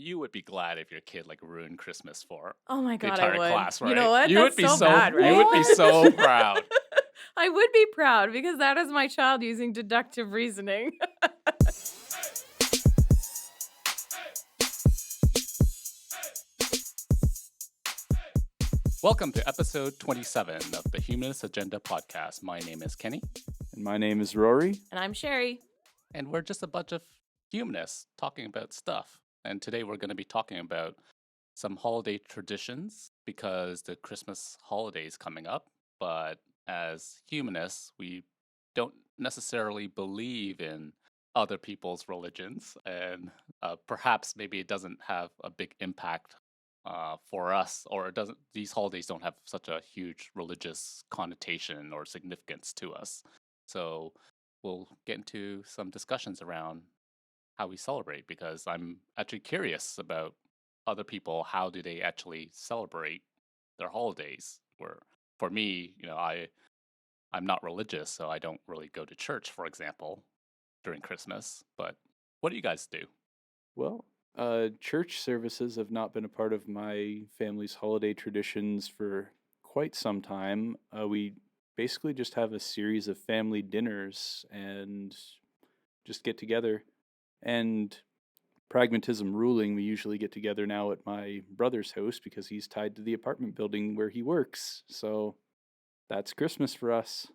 You would be glad if your kid like ruined Christmas for Oh my the God, I entire would. class, You know right? what? You would That's be so so bad, you right? would be so proud. I would be proud because that is my child using deductive reasoning. Welcome to episode 27 of the Humanist Agenda podcast. My name is Kenny, And my name is Rory. And I'm Sherry. and we're just a bunch of humanists talking about stuff. And today we're going to be talking about some holiday traditions because the Christmas holiday is coming up. But as humanists, we don't necessarily believe in other people's religions, and perhaps maybe it doesn't have a big impact for us, or it doesn't. These holidays don't have such a huge religious connotation or significance to us. So we'll get into some discussions around how we celebrate because I'm actually curious about other people. How do they actually celebrate their holidays? Where for me, I'm not religious, so I don't really go to church, for example, during Christmas. But what do you guys do? Well, church services have not been a part of my family's holiday traditions for quite some time. We basically just have a series of family dinners and just get together. And pragmatism ruling, we usually get together now at my brother's house because he's tied to the apartment building where he works. So that's Christmas for us.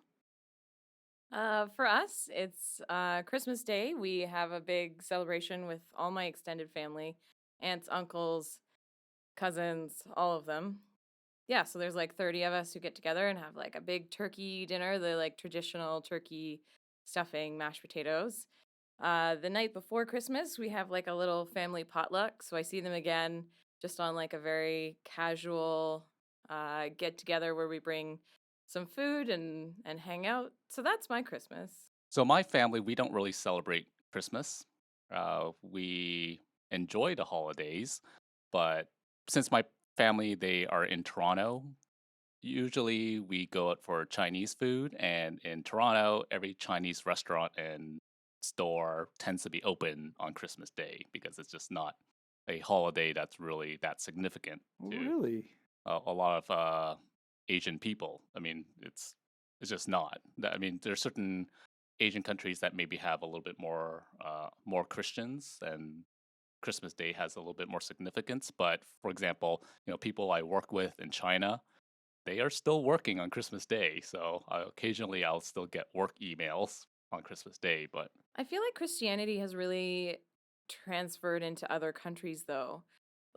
For us, it's Christmas Day. We have a big celebration with all my extended family, aunts, uncles, cousins, all of them. Yeah, so there's like 30 of us who get together and have like a big turkey dinner, the like traditional turkey stuffing, mashed potatoes. The night before Christmas, we have like a little family potluck. So I see them again just on like a very casual get together where we bring some food and hang out. So that's my Christmas. So my family, we don't really celebrate Christmas. We enjoy the holidays, but since my family they are in Toronto, usually we go out for Chinese food, and in Toronto, every Chinese restaurant and store tends to be open on Christmas Day because it's just not a holiday that's really that significant to Really? a lot of Asian people. I mean, it's just not. I mean, there's certain Asian countries that maybe have a little bit more Christians, and Christmas Day has a little bit more significance. But for example, people I work with in China, they are still working on Christmas Day. So occasionally I'll still get work emails on Christmas Day. But I feel like Christianity has really transferred into other countries, though.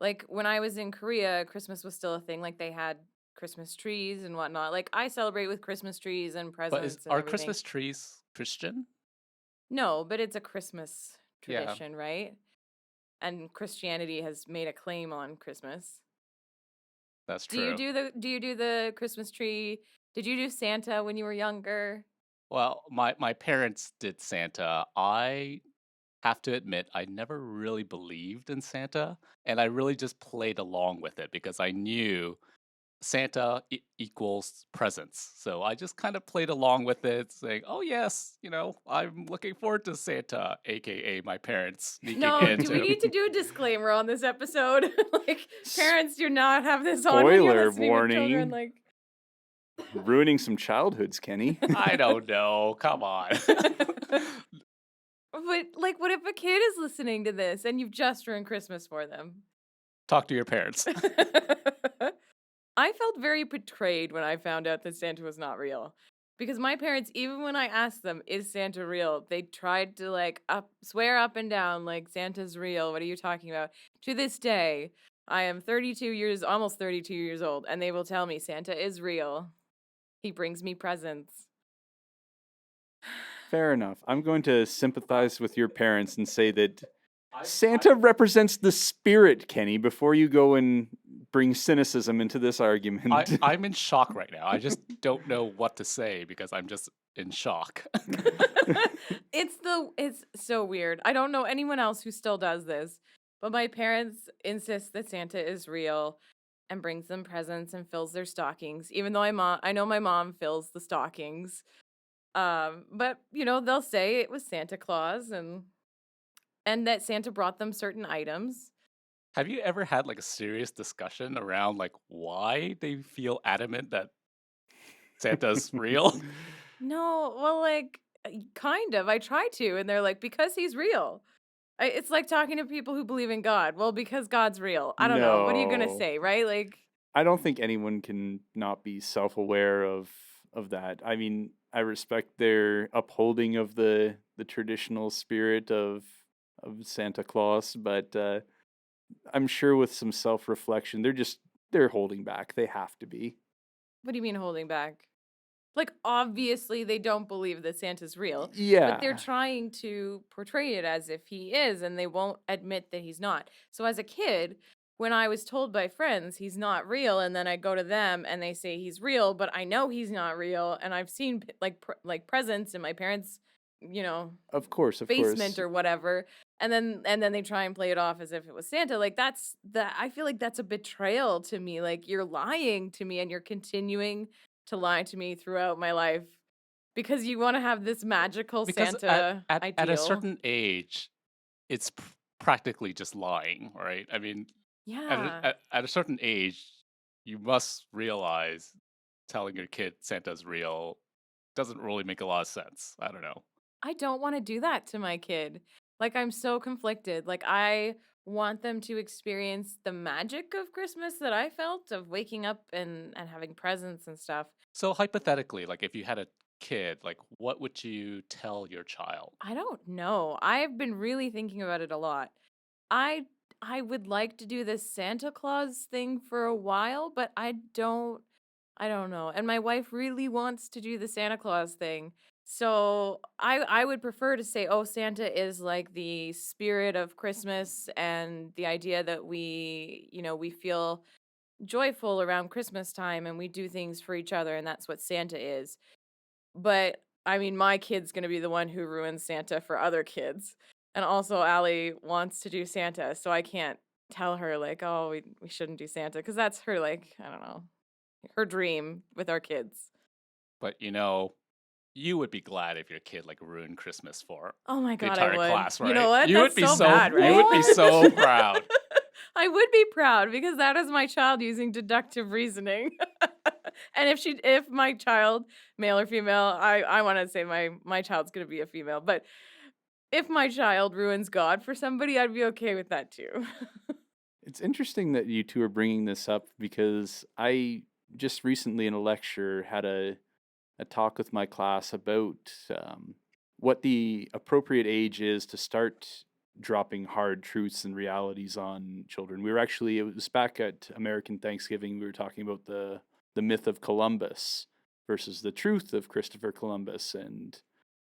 Like when I was in Korea, Christmas was still a thing. Like they had Christmas trees and whatnot. Like I celebrate with Christmas trees and presents and are everything. Christmas trees Christian? No, but it's a Christmas Yeah. tradition, right? And Christianity has made a claim on Christmas. That's Do true. you do the Christmas tree? Did you do Santa when you were younger? Well, my parents did Santa. I have to admit, I never really believed in Santa, and I really just played along with it because I knew Santa equals presents. So I just kind of played along with it, saying, "Oh yes, I'm looking forward to Santa," aka my parents sneaking No, do we into. need to do a disclaimer on this episode? Like, parents do not have this on when you're Spoiler listening with children. warning. Like, Ruining some childhoods, Kenny. I don't know. Come on. but like, what if a kid is listening to this and you've just ruined Christmas for them? Talk to your parents. I felt very betrayed when I found out that Santa was not real. Because my parents, even when I asked them, is Santa real? They tried to like swear up and down like Santa's real. What are you talking about? To this day, I am almost 32 years old, and they will tell me Santa is real. He brings me presents. Fair enough. I'm going to sympathize with your parents and say that Santa represents the spirit, Kenny, before you go and bring cynicism into this argument. I'm in shock right now. I just don't know what to say because I'm just in shock. It's so weird. I don't know anyone else who still does this, but my parents insist that Santa is real and brings them presents and fills their stockings. Even though I know my mom fills the stockings. But they'll say it was Santa Claus and that Santa brought them certain items. Have you ever had like a serious discussion around like why they feel adamant that Santa's real? No, well, like, kind of. I try to, and they're like, because he's real. It's like talking to people who believe in God. Well, because God's real. I don't know. What are you gonna No. say, right? Like, I don't think anyone can not be self-aware of that. I mean, I respect their upholding of the traditional spirit of Santa Claus, but I'm sure with some self-reflection, they're holding back. They have to be. what do you mean holding back? Like, obviously, they don't believe that Santa's real, but they're Yeah, trying to portray it as if he is, and they won't admit that he's not. So, as a kid, when I was told by friends he's not real, and then I go to them and they say he's real, but I know he's not real, and I've seen like presents in my parents, you know, of basement course. or whatever, and then they try and play it off as if it was Santa. Like, that's that I feel like that's a betrayal to me. Like, you're lying to me and you're continuing to lie to me throughout my life because you want to have this magical Because at, Santa at a ideal. certain age, it's practically just lying, right? I mean, Yeah. at a certain age, you must realize telling your kid Santa's real doesn't really make a lot of sense. I don't know. I don't want to do that to my kid. Like, I'm so conflicted. Like, I want them to experience the magic of Christmas that I felt of waking up and having presents and stuff. So hypothetically, like if you had a kid, like what would you tell your child? I don't know. I've been really thinking about it a lot. I I would like to do this Santa Claus thing for a while, but I don't know. And my wife really wants to do the Santa Claus thing. So I would prefer to say, oh, Santa is like the spirit of Christmas and the idea that we feel joyful around Christmas time and we do things for each other and that's what Santa is. But I mean, my kid's gonna be the one who ruins Santa for other kids. And also Allie wants to do Santa, so I can't tell her like, "Oh, we shouldn't do Santa," because that's her like, I don't know, her dream with our kids. But you would be glad if your kid like ruined Christmas for Oh my the god, I entire would. class, You know right? what? You would That's be so so bad, you right? would be so proud. I would be proud because that is my child using deductive reasoning. And if my child, male or female, I want to say my child's going to be a female, but if my child ruins God for somebody, I'd be okay with that too. It's interesting that you two are bringing this up because I just recently in a lecture had a talk with my class about what the appropriate age is to start dropping hard truths and realities on children. It was back at American Thanksgiving. We were talking about the myth of Columbus versus the truth of Christopher Columbus and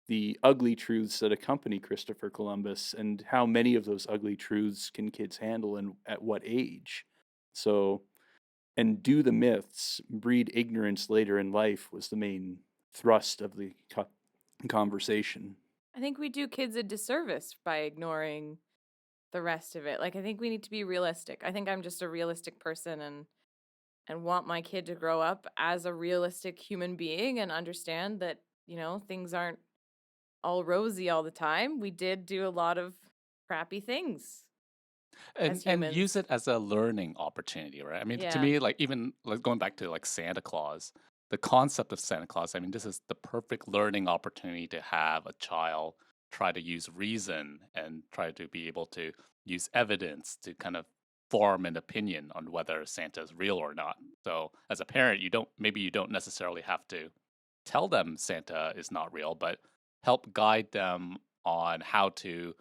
the ugly truths that accompany Christopher Columbus and how many of those ugly truths can kids handle and at what age. So, and do the myths breed ignorance later in life was the main thrust of the conversation. I think we do kids a disservice by ignoring the rest of it. Like, I think we need to be realistic. I think I'm just a realistic person and want my kid to grow up as a realistic human being and understand that, things aren't all rosy all the time. We did do a lot of crappy things and as and use humans. it as a learning opportunity, right? I mean, to Yeah. me, like even like going back to like Santa Claus, the concept of Santa Claus, I mean, this is the perfect learning opportunity to have a child try to use reason and try to be able to use evidence to kind of form an opinion on whether Santa is real or not. So as a parent, you don't necessarily have to tell them Santa is not real, but help guide them on how to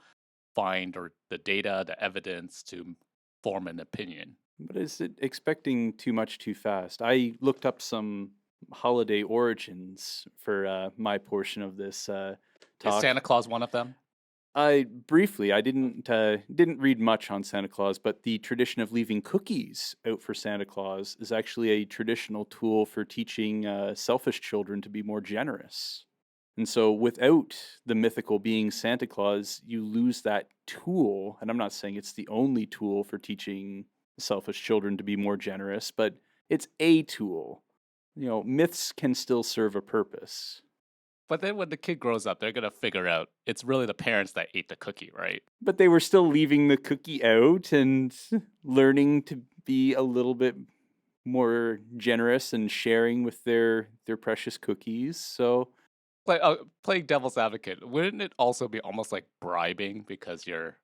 find or the data, the evidence to form an opinion. But is it expecting too much too fast? I looked up some holiday origins for my portion of this Is talk. Santa Claus one of them? I didn't read much on Santa Claus, but the tradition of leaving cookies out for Santa Claus is actually a traditional tool for teaching selfish children to be more generous. And so, without the mythical being Santa Claus, you lose that tool. And I'm not saying it's the only tool for teaching selfish children to be more generous, but it's a tool. Myths can still serve a purpose. But then when the kid grows up, they're gonna figure out it's really the parents that ate the cookie, right? But they were still leaving the cookie out and learning to be a little bit more generous and sharing with their precious cookies. So Like playing devil's advocate, wouldn't it also be almost like bribing because you're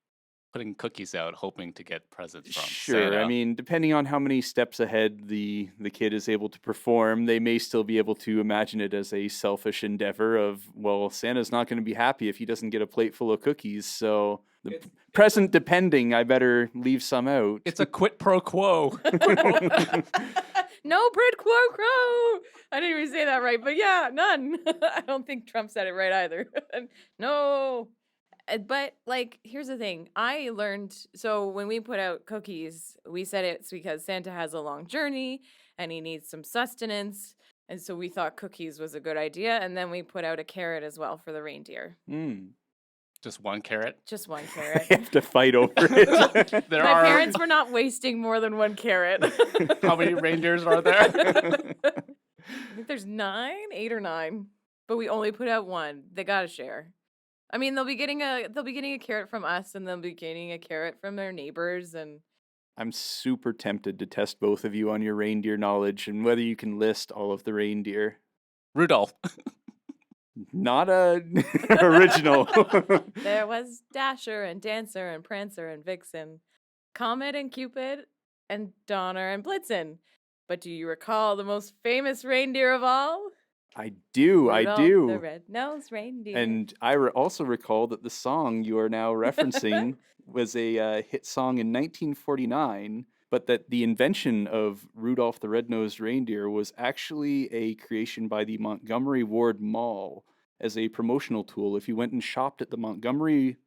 putting cookies out hoping to get presents from sure, I Santa? mean, depending on how many steps ahead the kid is able to perform, they may still be able to imagine it as a selfish endeavor of, well, Santa's not going to be happy if he doesn't get a plate full of cookies, so the present depending, I better leave some out. It's a quid pro quo. No quid pro quo. I didn't even say that right, but yeah, none. I don't think Trump said it right either. No. But like, here's the thing. I learned, so when we put out cookies, we said it's because Santa has a long journey and he needs some sustenance. And so we thought cookies was a good idea. And then we put out a carrot as well for the reindeer. Just one carrot. Just one They carrot. have to fight over it. My parents were not wasting more than one carrot. How many reindeers are there? I think there's 8 or 9, but we only put out one. They gotta share. I mean, they'll be getting a carrot from us, and they'll be getting a carrot from their neighbors, and I'm super tempted to test both of you on your reindeer knowledge and whether you can list all of the reindeer. Rudolph. Not a original. there was Dasher and Dancer and Prancer and Vixen, Comet and Cupid, and Donner and Blitzen. But do you recall the most famous reindeer of all? I do. Rudolph the red-nosed reindeer. And I also recall that the song you are now referencing was a hit song in 1949, but that the invention of Rudolph the Red-Nosed Reindeer was actually a creation by the Montgomery Ward Mall as a promotional tool. If you went and shopped at the Montgomery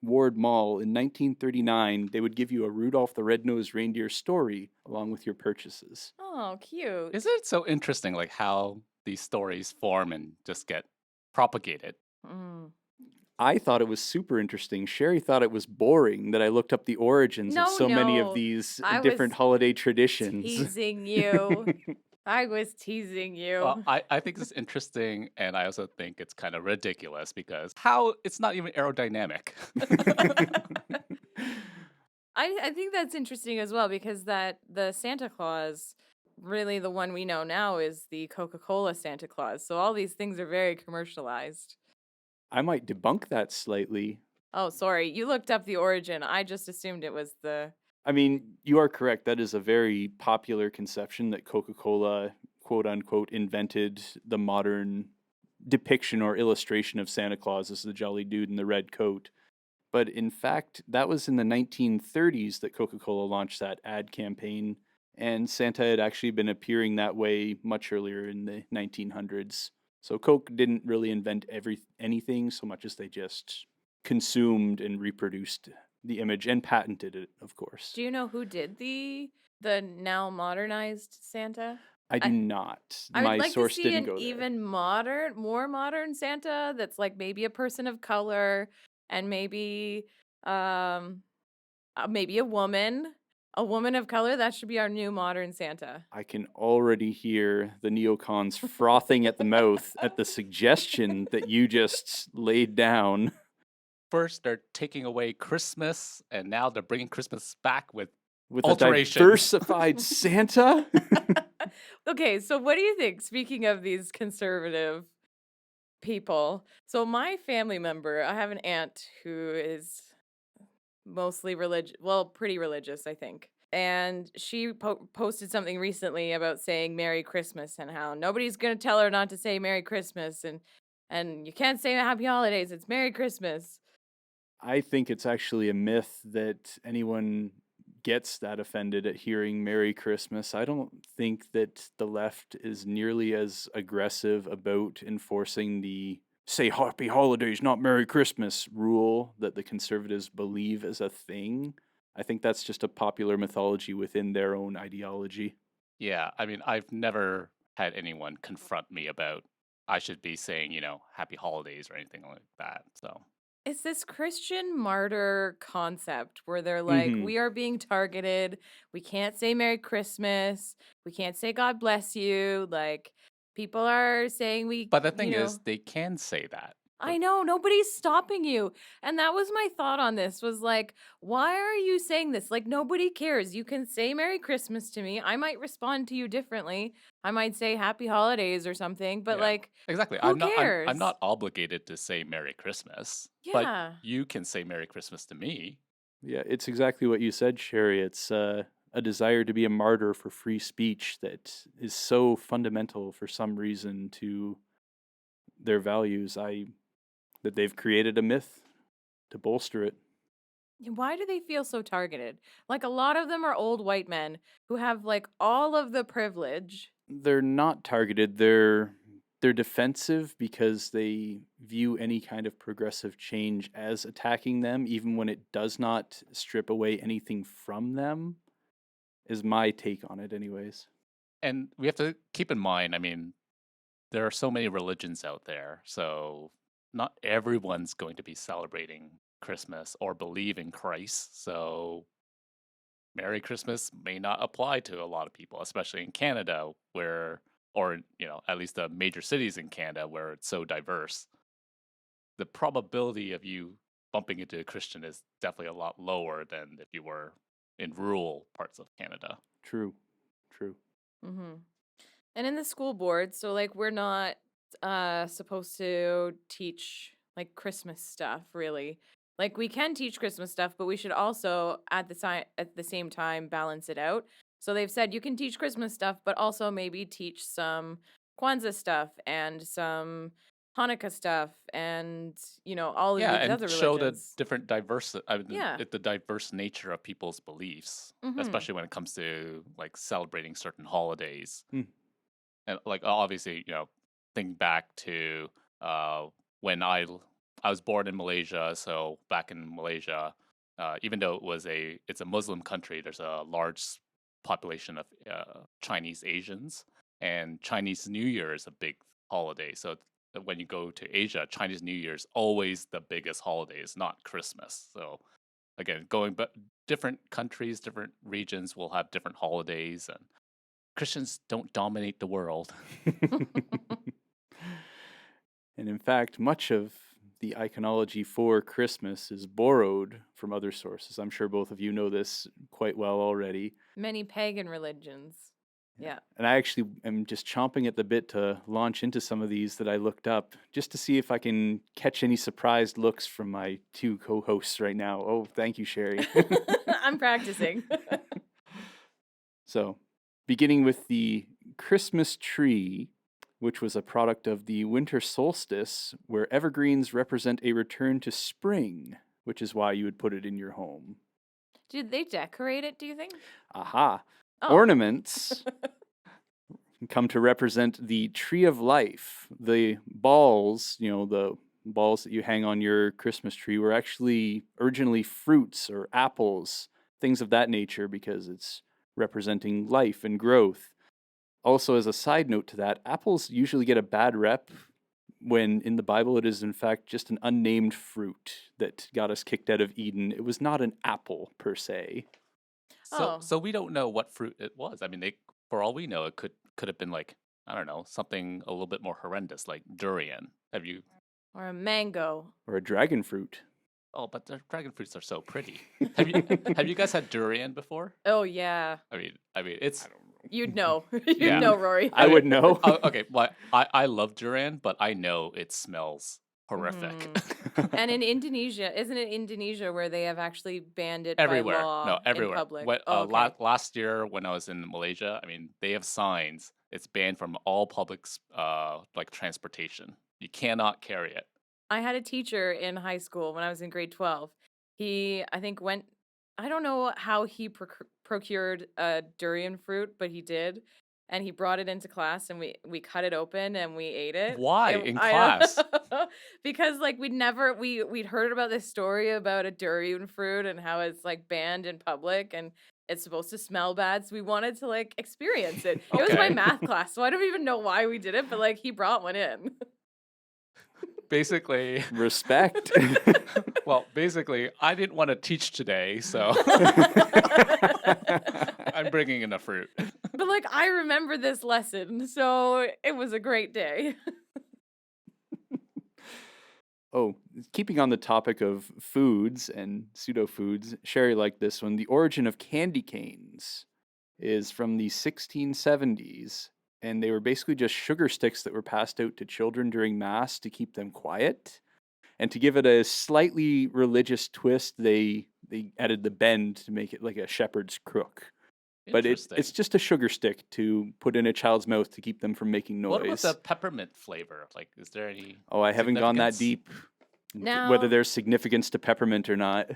Ward Mall in 1939, they would give you a Rudolph the Red-Nosed Reindeer story along with your purchases. Oh, cute. Isn't it so interesting, like how these stories form and just get propagated? I thought it was super interesting. Sherry thought it was boring that I looked up the origins of so many of these different holiday traditions. Teasing you. I was teasing you. Well, I think it's interesting, and I also think it's kind of ridiculous because how it's not even aerodynamic. I think that's interesting as well because the Santa Claus, really the one we know now is the Coca-Cola Santa Claus. So all these things are very commercialized. I might debunk that slightly. Oh, sorry. You looked up the origin. I just assumed it was the... I mean, you are correct. That is a very popular conception that Coca-Cola, quote unquote, invented the modern depiction or illustration of Santa Claus as the jolly dude in the red coat. But in fact, that was in the 1930s that Coca-Cola launched that ad campaign, and Santa had actually been appearing that way much earlier in the 1900s. So Coke didn't really invent anything so much as they just consumed and reproduced the image and patented it, of course. Do you know who did the now modernized Santa? I do not. I would like source to see didn't an go there. even more modern Santa that's like maybe a person of color and maybe a woman. A woman of color, that should be our new modern Santa. I can already hear the neocons frothing at the mouth at the suggestion that you just laid down. First, they're taking away Christmas, and now they're bringing Christmas back with A alteration. diversified Santa? Okay, so what do you think? Speaking of these conservative people, so my family member, I have an aunt who is mostly religious, well, pretty religious, I think. And she posted something recently about saying Merry Christmas and how nobody's going to tell her not to say Merry Christmas and you can't say Happy Holidays, it's Merry Christmas. I think it's actually a myth that anyone gets that offended at hearing Merry Christmas. I don't think that the left is nearly as aggressive about enforcing the say Happy Holidays, not Merry Christmas rule that the conservatives believe is a thing. I think that's just a popular mythology within their own ideology. Yeah, I mean, I've never had anyone confront me about I should be saying, Happy Holidays or anything like that. So It's this Christian martyr concept where they're like, we are being targeted. We can't say Merry Christmas. We can't say God bless you. Like, People are saying But the thing is, they can say that. I know, nobody's stopping you. And that was my thought on this was like, why are you saying this? Like nobody cares. You can say Merry Christmas to me. I might respond to you differently. I might say Happy Holidays or something, but Yeah, like exactly. who I'm cares? not obligated to say Merry Christmas, but Yeah. you can say Merry Christmas to me. Yeah, it's exactly what you said, Sherry. It's a desire to be a martyr for free speech that is so fundamental for some reason to their values. That they've created a myth to bolster it. Why do they feel so targeted? Like a lot of them are old white men who have like all of the privilege. They're not targeted. They're defensive because they view any kind of progressive change as attacking them, even when it does not strip away anything from them. Is my take on it, anyways. And we have to keep in mind, I mean, there are so many religions out there, so not everyone's going to be celebrating Christmas or believe in Christ. So Merry Christmas may not apply to a lot of people, especially in Canada, where, or, at least the major cities in Canada where it's so diverse. The probability of you bumping into a Christian is definitely a lot lower than if you were in rural parts of Canada. True. Mm-hmm. And in the school board, so like we're not supposed to teach like Christmas stuff really. Like we can teach Christmas stuff, but we should also at the same time balance it out. So they've said you can teach Christmas stuff, but also maybe teach some Kwanzaa stuff and some Hanukkah stuff and all of Yeah, these and other show the religions. different diverse, Yeah. the diverse nature of people's beliefs, Mm-hmm. especially when it comes to like celebrating certain holidays. Hmm. And like obviously, think back to when I was born in Malaysia. So back in Malaysia, even though it's a Muslim country, there's a large population of Chinese Asians, and Chinese New Year is a big holiday. So when you go to Asia, Chinese New Year is always the biggest holiday. It's not Christmas. So again, but different countries, different regions will have different holidays, and Christians don't dominate the world. And in fact, much of the iconology for Christmas is borrowed from other sources. I'm sure both of you know this quite well already. Many pagan religions. Yeah. And I actually am just chomping at the bit to launch into some of these that I looked up just to see if I can catch any surprised looks from my two co-hosts right now. Oh, thank you, Sherry. I'm practicing. So, beginning with the Christmas tree, which was a product of the winter solstice, where evergreens represent a return to spring, which is why you would put it in your home. Did they decorate it, do you think? Aha. Oh. Ornaments come to represent the tree of life. The balls, the balls that you hang on your Christmas tree were actually originally fruits or apples, things of that nature, because it's representing life and growth. Also, as a side note to that, apples usually get a bad rep when in the Bible it is in fact just an unnamed fruit that got us kicked out of Eden. It was not an apple per se. So we don't know what fruit it was. I mean, for all we know, it could have been like, I don't know, something a little bit more horrendous, like durian. Or a mango. Or a dragon fruit. Oh, but the dragon fruits are so pretty. Have you guys had durian before? Oh yeah. I mean, it's. You'd know. You'd Yeah. know, Rory. I would know. Okay, well, I love durian, but I know it smells horrific. And in Indonesia, isn't it Indonesia where they have actually banned it Everywhere. by law No, everywhere. in public? Okay. Last year when I was in Malaysia, I mean, they have signs. It's banned from all public like transportation. You cannot carry it. I had a teacher in high school when I was in grade 12. He, I think, I don't know how he procured a durian fruit, but he did. And he brought it into class and we cut it open and we ate it. Why in class? Because like we'd heard about this story about a durian fruit and how it's like banned in public and it's supposed to smell bad. So we wanted to like experience it. It was my math class, so I don't even know why we did it, but like he brought one in. Basically, respect. Well, basically, I didn't want to teach today, so I'm bringing in a fruit. But like, I remember this lesson, so it was a great day. Oh, keeping on the topic of foods and pseudo foods, Sherry liked this one. The origin of candy canes is from the 1670s, and they were basically just sugar sticks that were passed out to children during Mass to keep them quiet. And to give it a slightly religious twist, they added the bend to make it like a shepherd's crook. But Interesting. it's just a sugar stick to put in a child's mouth to keep them from making noise. What about the peppermint flavor? Like, is there any? Oh, I haven't gone that significance? deep. Now- Whether there's significance to peppermint or not.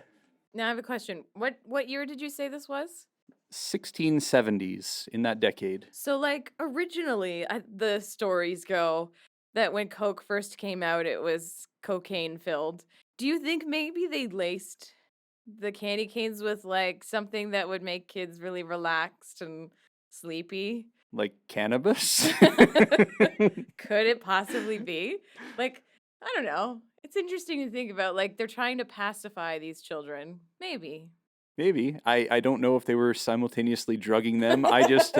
Now I have a question. What year did you say this was? 1670s, in that decade. So, like, originally, the stories go that when Coke first came out, it was cocaine filled. Do you think maybe they laced the candy canes with, like, something that would make kids really relaxed and sleepy? Like cannabis? Could it possibly be? Like, I don't know. It's interesting to think about. Like, they're trying to pacify these children. Maybe. Maybe. I don't know if they were simultaneously drugging them. I just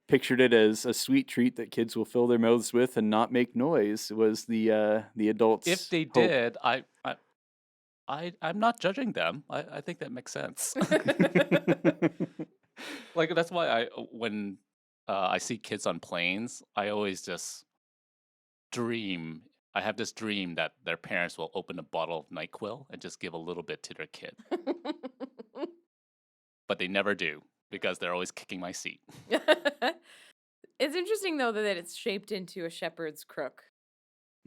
pictured it as a sweet treat that kids will fill their mouths with and not make noise. Was the adults' If they hope. did, I'm not judging them. I think that makes sense. Like, that's why when I see kids on planes, I always just dream. I have this dream that their parents will open a bottle of NyQuil and just give a little bit to their kid. But they never do because they're always kicking my seat. It's interesting, though, that it's shaped into a shepherd's crook.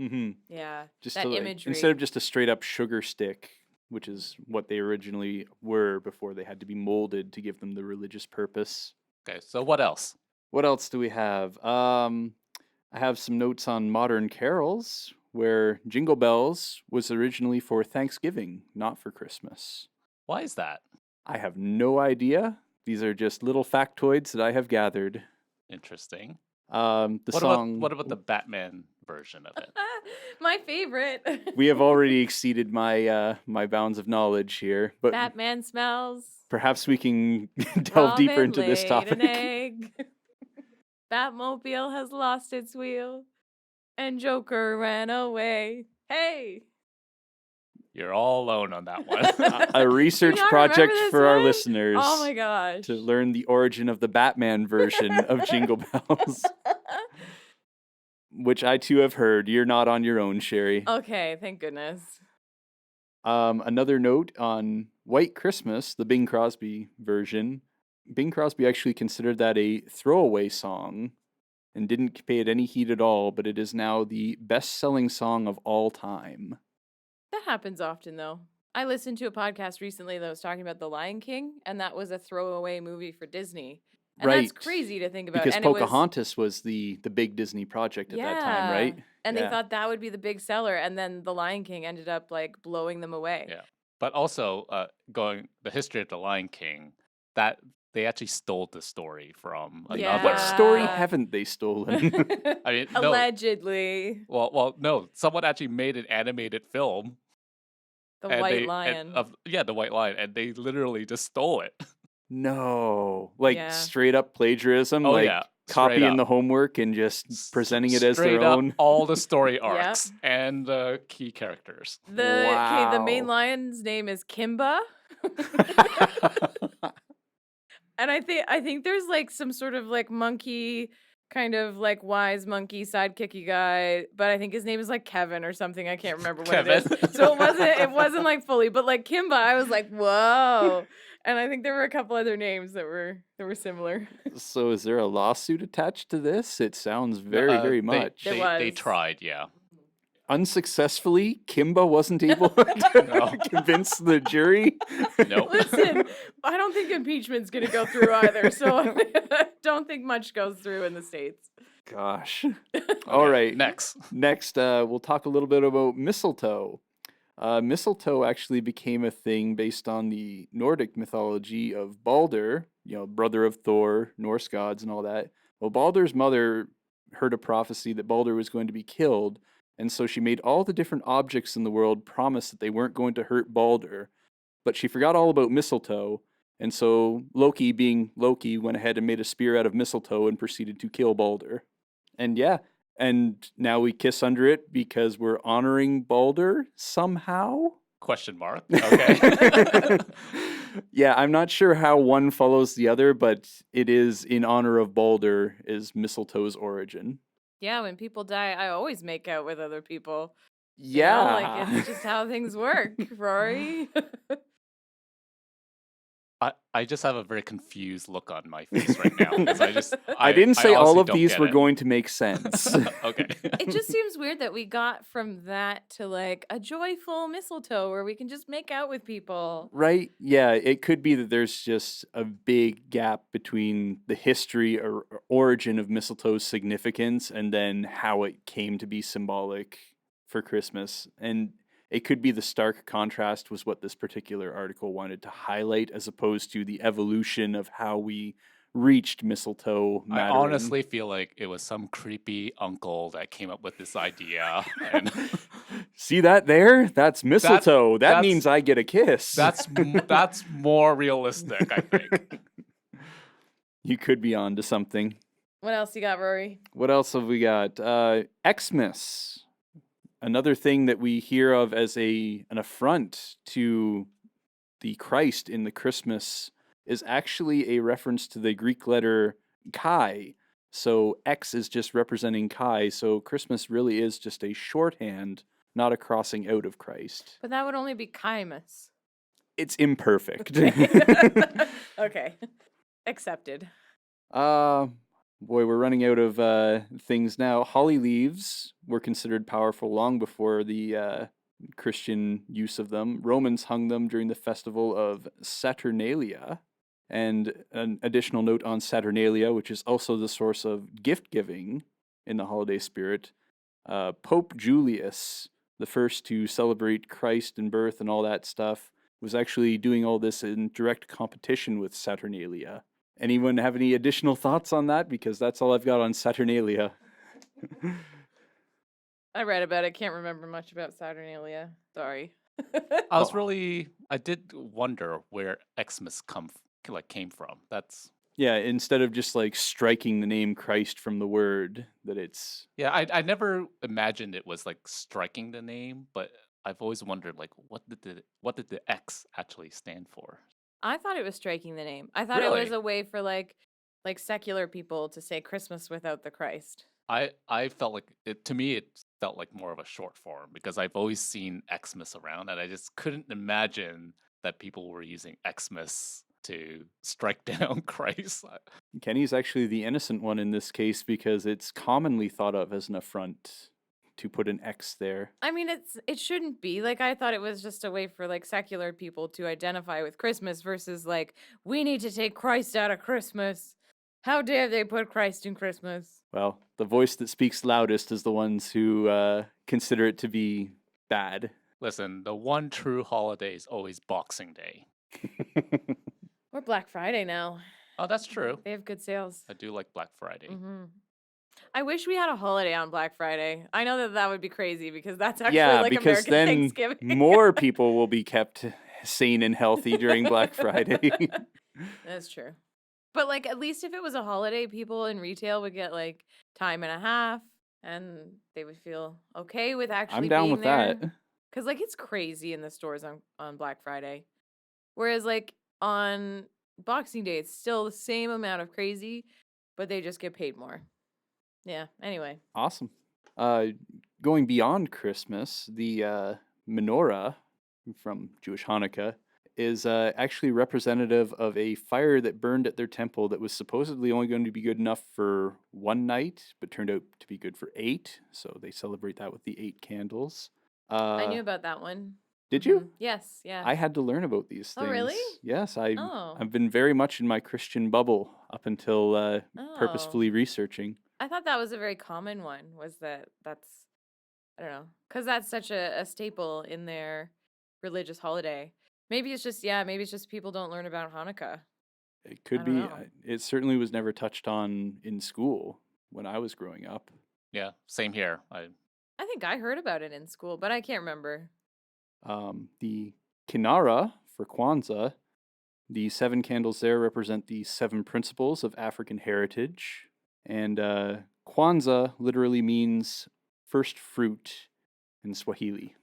Mm-hmm. Yeah, Just that to, like, imagery. instead of just a straight up sugar stick, which is what they originally were before they had to be molded to give them the religious purpose. Okay, so what else? What else do we have? I have some notes on modern carols, where Jingle Bells was originally for Thanksgiving, not for Christmas. Why is that? I have no idea. These are just little factoids that I have gathered. Interesting. The What song. what about the Batman version of it? My favorite. We have already exceeded my my bounds of knowledge here, but Batman smells. perhaps we can delve deeper Robin into this laid topic. An egg. Batmobile has lost its wheel, and Joker ran away. Hey. You're all alone on that one. A research not project remember this for our one? listeners. Oh my gosh. To learn the origin of the Batman version of Jingle Bells, which I too have heard. You're not on your own, Sherry. Okay, thank goodness. Another note on White Christmas, the Bing Crosby version. Bing Crosby actually considered that a throwaway song and didn't pay it any heed at all, but it is now the best-selling song of all time. That happens often, though. I listened to a podcast recently that was talking about The Lion King, and that was a throwaway movie for Disney. And Right. that's crazy to think about. Because and Pocahontas was the big Disney project at that time, right? And Yeah. they thought that would be the big seller, and then The Lion King ended up like blowing them away. Yeah. But also, the history of the Lion King, that they actually stole the story from Yeah. another. What story Yeah. haven't they stolen? I mean, no. Allegedly, Well, no. Someone actually made an animated film. the and White they- Lion. the White Lion, and they literally just stole it. No, like Yeah. straight up plagiarism, Oh, like yeah, straight copying up. the homework and just presenting it as Straight their up, own. all the story arcs and the key characters. The main Wow. lion's name is Kimba. And I think there's like some sort of like monkey, kind of like wise monkey sidekicky guy, but I think his name is like Kevin or something. I can't remember what it Kevin. is. So it wasn't like fully, but like Kimba, I was like, whoa. And I think there were a couple other names that were similar. So is there a lawsuit attached to this? It sounds very, very much. There They was. tried, yeah. Unsuccessfully, Kimba wasn't able to convince the jury. Nope. Listen, I don't think impeachment's gonna go through either, so I don't think much goes through in the States. Gosh. All right. Next. Next, we'll talk a little bit about mistletoe. Mistletoe actually became a thing based on the Nordic mythology of Balder, brother of Thor, Norse gods, and all that. Well, Balder's mother heard a prophecy that Balder was going to be killed, and so she made all the different objects in the world promise that they weren't going to hurt Balder. But she forgot all about mistletoe, And so Loki, being Loki, went ahead and made a spear out of mistletoe and proceeded to kill Balder. And yeah, and now we kiss under it because we're honoring Balder somehow. Question mark. Okay. Yeah, I'm not sure how one follows the other, but it is in honor of Balder is mistletoe's origin. Yeah, when people die, I always make out with other people. Yeah. Like it's just how things work, Rory. I just have a very confused look on my face right now because I didn't say all honestly of don't these get were it. going to make sense. Okay. It just seems weird that we got from that to like a joyful mistletoe where we can just make out with people. Right? Yeah, it could be that there's just a big gap between the history or origin of mistletoe's significance and then how it came to be symbolic for Christmas. And it could be the stark contrast was what this particular article wanted to highlight as opposed to the evolution of how we reached mistletoe I mattering. honestly feel like it was some creepy uncle that came up with this idea. And See that there? That's mistletoe. That that's- means I get a kiss. that's more realistic, I think. You could be on to something. What else you got, Rory? What else have we got? Xmas. Another thing that we hear of as an affront to the Christ in the Christmas is actually a reference to the Greek letter chi. So X is just representing chi. So Christmas really is just a shorthand, not a crossing out of Christ. But that would only be Chimus. It's imperfect. Okay. Accepted. Boy, we're running out of things now. Holly leaves were considered powerful long before the Christian use of them. Romans hung them during the festival of Saturnalia. And an additional note on Saturnalia, which is also the source of gift giving in the holiday spirit. Pope Julius, the first to celebrate Christ and birth and all that stuff, was actually doing all this in direct competition with Saturnalia. Anyone have any additional thoughts on that? Because that's all I've got on Saturnalia. I read about it. Can't remember much about Saturnalia. Sorry. I did wonder where Xmas came from. That's Yeah, instead of just like striking the name Christ from the word, that it's yeah. I never imagined it was like striking the name, but I've always wondered like what did the X actually stand for? I thought it was striking the name. I thought it was Really? a way for like secular people to say Christmas without the Christ. I felt like it to me. It felt like more of a short form because I've always seen Xmas around, and I just couldn't imagine that people were using Xmas to strike down Christ. Kenny's actually the innocent one in this case because it's commonly thought of as an affront to put an X there. I mean, it shouldn't be. Like I thought it was just a way for like secular people to identify with Christmas versus like we need to take Christ out of Christmas. How dare they put Christ in Christmas? Well, the voice that speaks loudest is the ones who consider it to be bad. Listen, the one true holiday is always Boxing Day. Or Black Friday now. Oh, that's true. They have good sales. I do like Black Friday. Mm-hmm. I wish we had a holiday on Black Friday. I know that would be crazy because that's actually Yeah, like because American then Thanksgiving. more people will be kept sane and healthy during Black Friday. That's true. But like at least if it was a holiday, people in retail would get like time and a half and they would feel okay with actually I'm down being with there. that. Cuz like it's crazy in the stores on Black Friday. Whereas like on Boxing Day it's still the same amount of crazy, but they just get paid more. Yeah, anyway. Awesome. Going beyond Christmas, the menorah from Jewish Hanukkah is actually representative of a fire that burned at their temple that was supposedly only going to be good enough for one night, but turned out to be good for 8. So they celebrate that with the 8 candles. I knew about that one. Did you? Yes, yeah. I had to learn about these things. Oh, really? Yes, Oh. I've been very much in my Christian bubble up until Oh. purposefully researching. I thought that was a very common one, was that's, I don't know, because that's such a staple in their religious holiday. Maybe it's just people don't learn about Hanukkah. It could I be. don't know. It certainly was never touched on in school when I was growing up. Yeah, same here. I think I heard about it in school, but I can't remember. The Kinara for Kwanzaa The 7 candles there represent the 7 principles of African heritage. And Kwanzaa literally means first fruit in Swahili.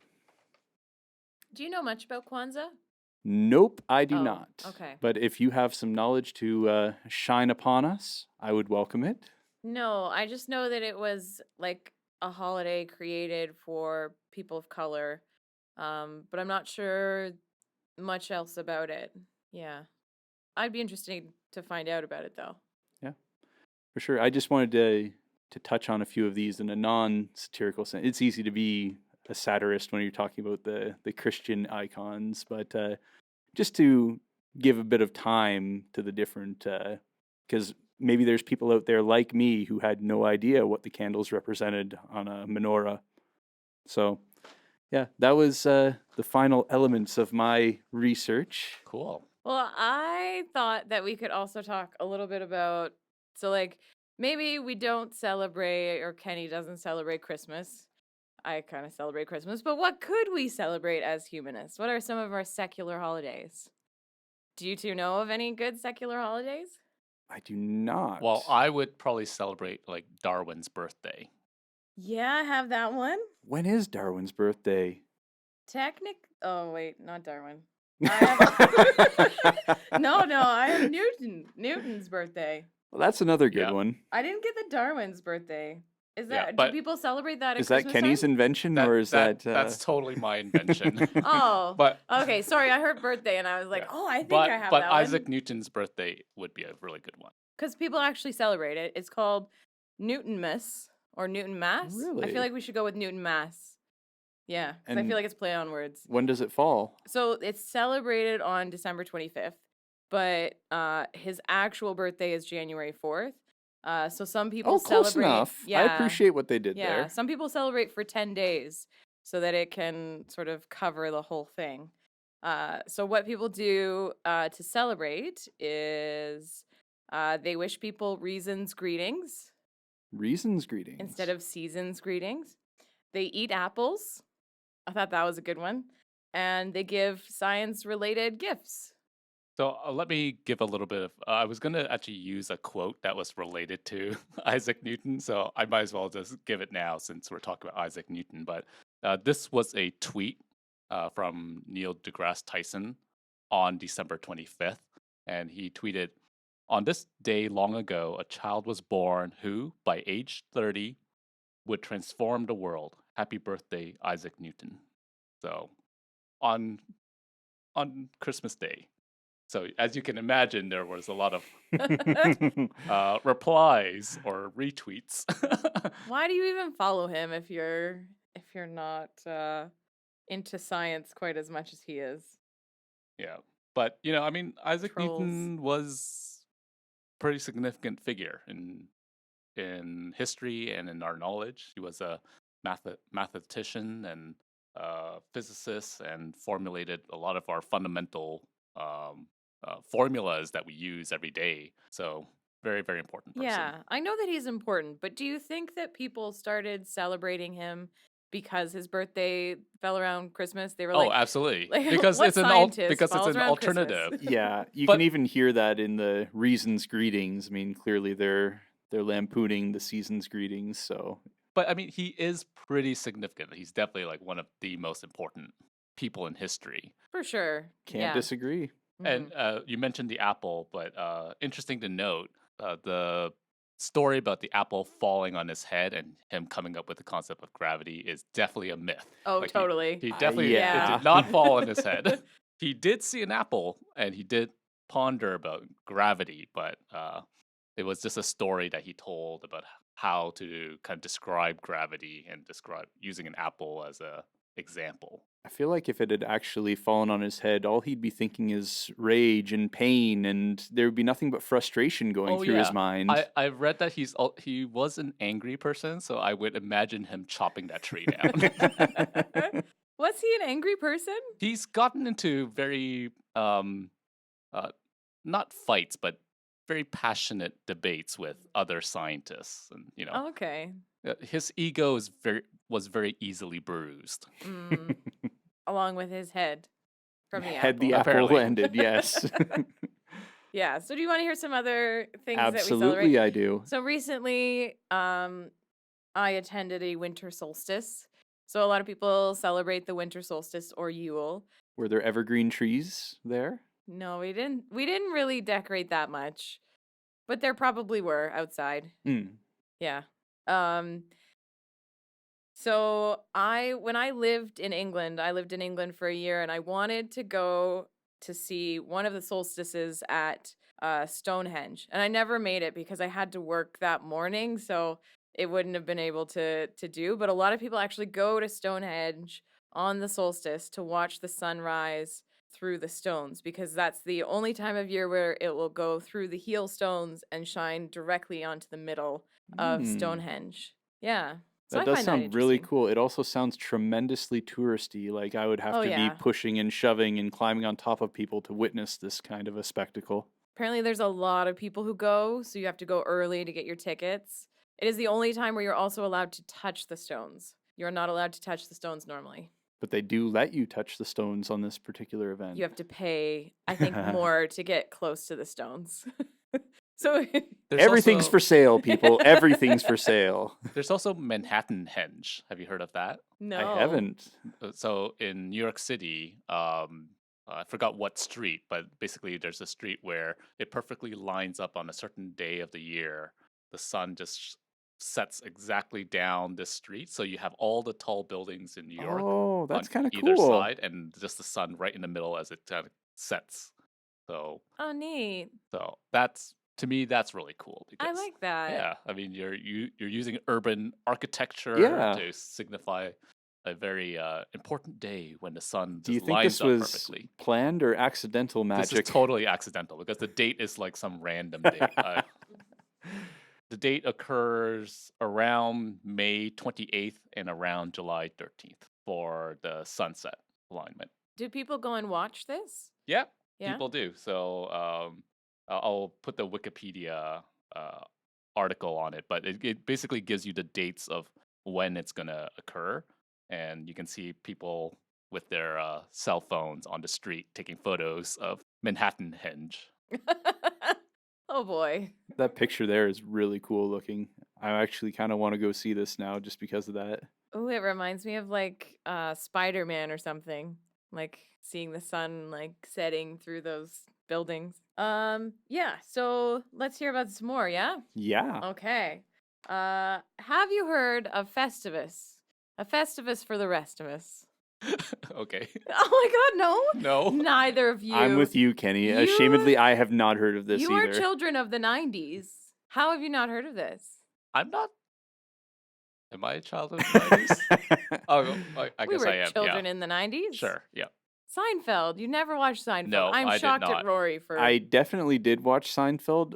Do you know much about Kwanzaa? Nope, I do Oh, not. okay. But if you have some knowledge to shine upon us, I would welcome it. No, I just know that it was like a holiday created for people of color. But I'm not sure much else about it. Yeah. I'd be interested to find out about it though. Yeah, for sure. I just wanted to touch on a few of these in a non-satirical sense. It's easy to be a satirist when you're talking about the Christian icons, but just to give a bit of time to the different, because maybe there's people out there like me who had no idea what the candles represented on a menorah. So, yeah, that was the final elements of my research. Cool. Well, I thought that we could also talk a little bit about, so like maybe we don't celebrate, or Kenny doesn't celebrate Christmas. I kind of celebrate Christmas, but what could we celebrate as humanists? What are some of our secular holidays? Do you two know of any good secular holidays? I do not. Well, I would probably celebrate like Darwin's birthday. Yeah, I have that one. When is Darwin's birthday? Oh, wait, not Darwin. I have Newton. Newton's birthday. Well, that's another good Yeah. one. I didn't get the Darwin's birthday. Is Yeah, that, but- do people celebrate that at Is that Christmas Kenny's time? invention, or is that's totally my invention. Oh, But okay. Sorry, I heard birthday and I was like, Yeah. oh, I think but I have but that Isaac one. Newton's birthday would be a really good one. Because people actually celebrate it. It's called Newtonmas or Newton Mass. I Really? feel like we should go with Newton Mass. Yeah, 'cause I And- feel like it's play on words. When does it fall? So it's celebrated on December 25th, but his actual birthday is January 4th. So some people Oh, close celebrate. enough. I Yeah, appreciate what they did yeah. there. Some people celebrate for 10 days so that it can sort of cover the whole thing. So what people do to celebrate is they wish people reasons greetings Reasons greetings. instead of seasons greetings. They eat apples. I thought that was a good one. And they give science-related gifts. So let me give a little bit of. I was going to actually use a quote that was related to Isaac Newton, so I might as well just give it now since we're talking about Isaac Newton. But this was a tweet from Neil deGrasse Tyson on December 25th, and he tweeted, "On this day long ago, a child was born who, by age 30, would transform the world. Happy birthday, Isaac Newton." So on Christmas Day. So as you can imagine, there was a lot of replies or retweets. Why do you even follow him if you're not into science quite as much as he is? Yeah, but I mean, Isaac Trolls. Newton was a pretty significant figure in history and in our knowledge. He was a mathematician and physicist, and formulated a lot of our fundamental formulas that we use every day. So very, very important person. Yeah, I know that he's important, but do you think that people started celebrating him because his birthday fell around Christmas? They were Oh, like, absolutely. like, Because what it's an scientist because it's falls an around Christmas? alternative. Yeah, you But- can even hear that in the reasons greetings. I mean, clearly they're lampooning the season's greetings. So But I mean, he is pretty significant. He's definitely like one of the most important people in history. For sure. can't yeah. disagree. Mhm. And you mentioned the apple, but interesting to note, the story about the apple falling on his head and him coming up with the concept of gravity is definitely a myth. Oh, Like, totally. He definitely yeah. it did not fall on his head. He did see an apple and he did ponder about gravity, but it was just a story that he told about how to kind of describe gravity and describe using an apple as a example. I feel like if it had actually fallen on his head, all he'd be thinking is rage and pain, and there would be nothing but frustration going Oh, through his yeah. mind. I read that he was an angry person, so I would imagine him chopping that tree down. Was he an angry person? He's gotten into very not fights, but very passionate debates with other scientists, and Oh, okay. his ego was very easily bruised. Mm. Along with his head. from the Had the apple. apple Apparently. landed, yes. Yeah. So do you want to hear some other things that we Absolutely, celebrate? I do. So recently, I attended a winter solstice. So a lot of people celebrate the winter solstice or Yule. Were there evergreen trees there? No, we didn't. We didn't really decorate that much, but there probably were outside. Hmm. Yeah. Um. So when I lived in England, I lived in England for a year, and I wanted to go to see one of the solstices at Stonehenge, and I never made it because I had to work that morning, so it wouldn't have been able to do. But a lot of people actually go to Stonehenge on the solstice to watch the sunrise through the stones because that's the only time of year where it will go through the heel stones and shine directly onto the middle of Hmm. Stonehenge. Yeah. So That I does find that sound really interesting. cool. It also sounds tremendously touristy. Like I would have Oh to be yeah. pushing and shoving and climbing on top of people to witness this kind of a spectacle. Apparently there's a lot of people who go, so you have to go early to get your tickets. It is the only time where you're also allowed to touch the stones. You're not allowed to touch the stones normally. But they do let you touch the stones on this particular event. You have to pay, I think, more to get close to the stones. So There's Everything's also for sale, people. Everything's for sale. there's also Manhattan Henge. Have you heard of that? no. I haven't. So in New York City, I forgot what street, but basically there's a street where it perfectly lines up on a certain day of the year. The sun just sets exactly down this street, so you have all the tall buildings in New York Oh, on that's kind of either cool. side, and just the sun right in the middle as it kind of sets. So, Oh, neat. so that's to me that's really cool I because like that. yeah, I mean you're using urban architecture Yeah. to signify a very important day when the sun Do you just think lines this up was perfectly. planned or accidental This is magic? totally accidental because the date is like some random date. The date occurs around May 28th and around July 13th for the sunset alignment. Do people go and watch this? Yeah, Yeah. people do. So I'll put the Wikipedia article on it, but it basically gives you the dates of when it's going to occur. And you can see people with their cell phones on the street taking photos of Manhattan Henge. Oh boy. That picture there is really cool looking. I actually kind of want to go see this now just because of that. Oh, it reminds me of like Spider-Man or something. Like seeing the sun like setting through those buildings. Yeah, so let's hear about some more, yeah? Yeah. Okay. Have you heard of Festivus? A Festivus for the rest of us. Okay. Oh my god, no. No. Neither of you. I'm with you, Kenny. You- Ashamedly, I have not heard of this You are either. children of the 90s. How have you not heard of this? I'm not. Am I a child of the 90s? Oh, I We guess were I am. children Yeah. in the 90s. Sure. Yeah. Seinfeld. You never watched Seinfeld. No, I'm I did shocked not. at Rory for I definitely did watch Seinfeld.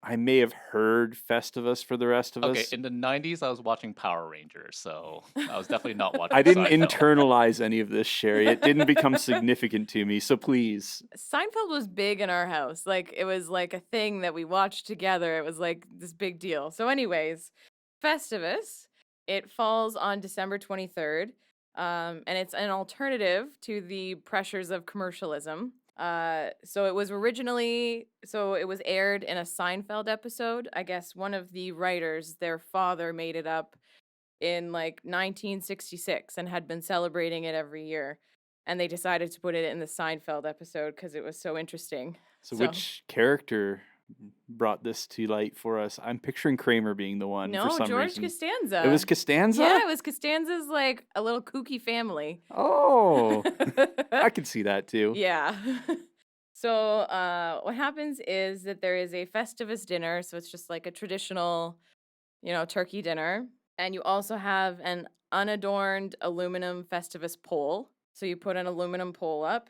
I may have heard Festivus for the rest of Okay, us. in the 90s, I was watching Power Rangers, so I was definitely not watching I didn't Seinfeld. internalize any of this, Sherry. It didn't become significant to me, so please. Seinfeld was big in our house. Like it was like a thing that we watched together. It was like this big deal. So, anyways, Festivus. It falls on December 23rd, and it's an alternative to the pressures of commercialism. So it was aired in a Seinfeld episode. I guess one of the writers, their father, made it up in like 1966 and had been celebrating it every year. And they decided to put it in the Seinfeld episode because it was so interesting. So, which character brought this to light for us? I'm picturing Kramer being the one for No, some George reason. Costanza. It was Costanza? Yeah, it was Costanza's like a little kooky family. Oh, I could see that too. Yeah. So what happens is that there is a Festivus dinner. So it's just like a traditional, turkey dinner. And you also have an unadorned aluminum Festivus pole. So you put an aluminum pole up.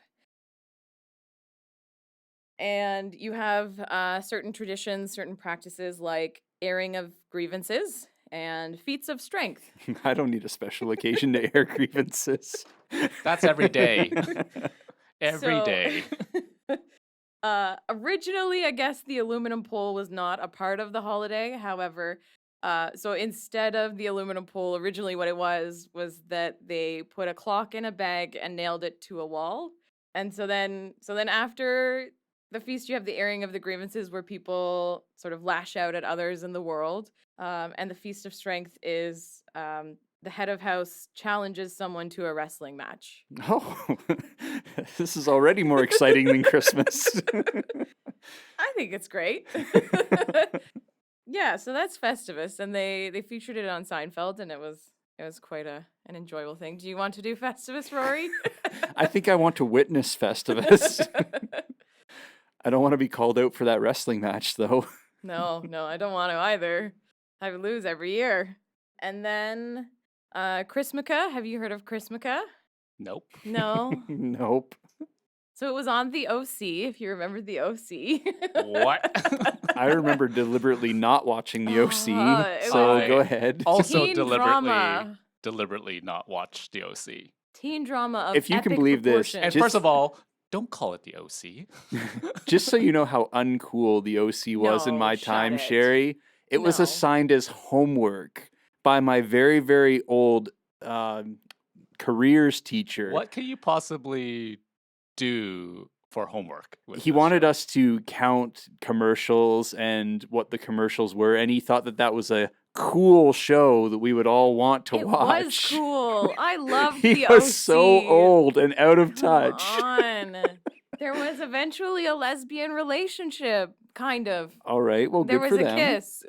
And you have certain traditions, certain practices like airing of grievances and feats of strength. I don't need a special occasion to air grievances. That's every day. Every So- day. Originally, I guess the aluminum pole was not a part of the holiday. However, so instead of the aluminum pole, originally what it was that they put a clock in a bag and nailed it to a wall. And so then after the feast, you have the airing of the grievances where people sort of lash out at others in the world. And the Feast of Strength is the head of house challenges someone to a wrestling match. Oh, this is already more exciting than Christmas. I think it's great. Yeah, so that's Festivus, and they featured it on Seinfeld, and it was quite an enjoyable thing. Do you want to do Festivus, Rory? I think I want to witness Festivus. I don't want to be called out for that wrestling match, though. No, I don't want to either. I lose every year. And then Chrismica. Have you heard of Chrismica? Nope. No. Nope. So it was on the OC, if you remember the OC. What? I remember deliberately not watching the OC, it so was- go ahead. Also Teen deliberately drama. not watch the OC. Teen drama of If you can epic believe this, proportions. And Just- first of all, don't call it the OC. Just so you know how uncool the OC was in No, my shut time, it. Sherry, it was No. assigned as homework by my very, very old careers teacher. What can you possibly do for homework? With He this wanted show? us to count commercials and what the commercials were, and he thought that that was a cool show that we would all want to It watch. was cool. I loved He the was OC. so old and out of Come touch. on. There was eventually a lesbian relationship, kind of. All right, well, There good was for a them. kiss.